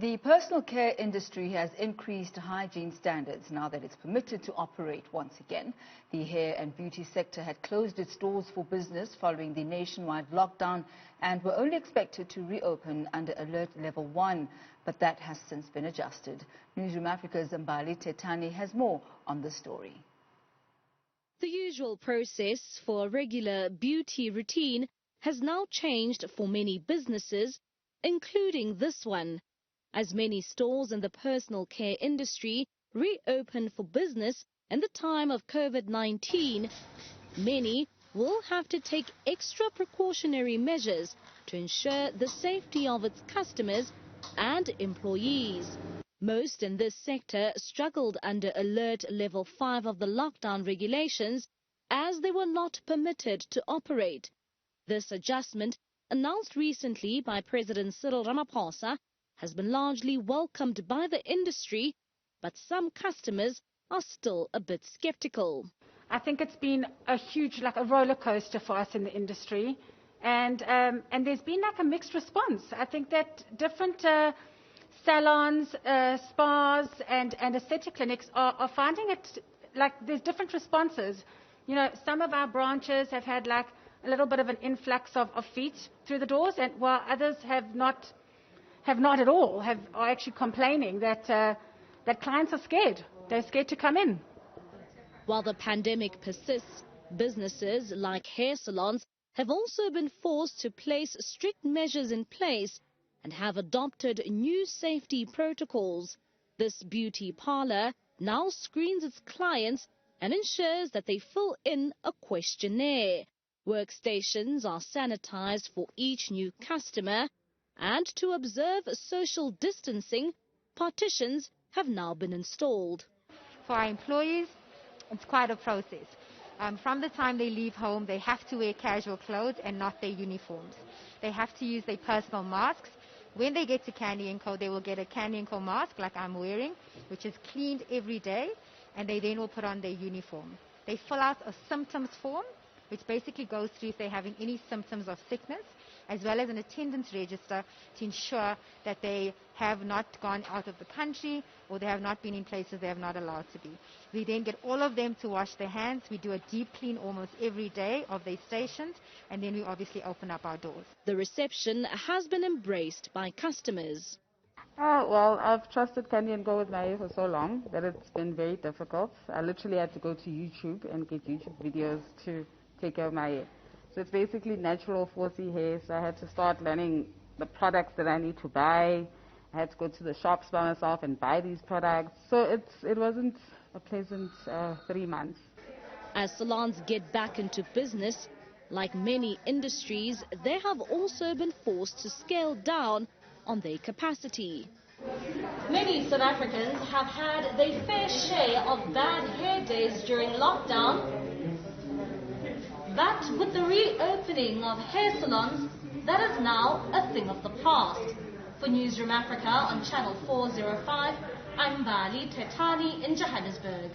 The personal care industry has increased hygiene standards now that it's permitted to operate once again. The hair and beauty sector had closed its doors for business following the nationwide lockdown and were only expected to reopen under Alert Level 1, but that has since been adjusted. Newzroom Afrika's Mbali Thethani has more on the story. The usual process for a regular beauty routine has now changed for many businesses, including this one. As many stores in the personal care industry reopen for business in the time of COVID-19, many will have to take extra precautionary measures to ensure the safety of its customers and employees. Most in this sector struggled under Alert Level 5 of the lockdown regulations as they were not permitted to operate. This adjustment, announced recently by President Cyril Ramaphosa, has been largely welcomed by the industry, but some customers are still a bit skeptical. I think it's been a huge, a roller coaster for us in the industry, and there's been a mixed response. I think that different salons, spas, and aesthetic clinics are finding it there's different responses. You know, some of our branches have had a little bit of an influx of feet through the doors, and while others have not at all, are actually complaining that clients are scared. They're scared to come in. While the pandemic persists, businesses like hair salons have also been forced to place strict measures in place and have adopted new safety protocols. This beauty parlor now screens its clients and ensures that they fill in a questionnaire. Workstations are sanitized for each new customer, and to observe social distancing, partitions have now been installed. For our employees, it's quite a process. From the time they leave home, they have to wear casual clothes and not their uniforms. They have to use their personal masks. When they get to Candy & Co, they will get a Candy & Co mask like I'm wearing, which is cleaned every day, and they then will put on their uniform. They fill out a symptoms form, which basically goes through if they're having any symptoms of sickness, as well as an attendance register to ensure that they have not gone out of the country or they have not been in places they have not allowed to be. We then get all of them to wash their hands. We do a deep clean almost every day of their stations, and then we obviously open up our doors. The reception has been embraced by customers. Well, I've trusted Candy & Go with my hair for so long that it's been very difficult. I literally had to go to YouTube and get YouTube videos to take care of my hair. So it's basically natural 4C hair, so I had to start learning the products that I need to buy. I had to go to the shops by myself and buy these products. So it wasn't a pleasant 3 months. As salons get back into business, like many industries, they have also been forced to scale down on their capacity. Many South Africans have had their fair share of bad hair days during lockdown. But with the reopening of hair salons, that is now a thing of the past. For Newzroom Afrika on Channel 405, I'm Mbali Thethani in Johannesburg.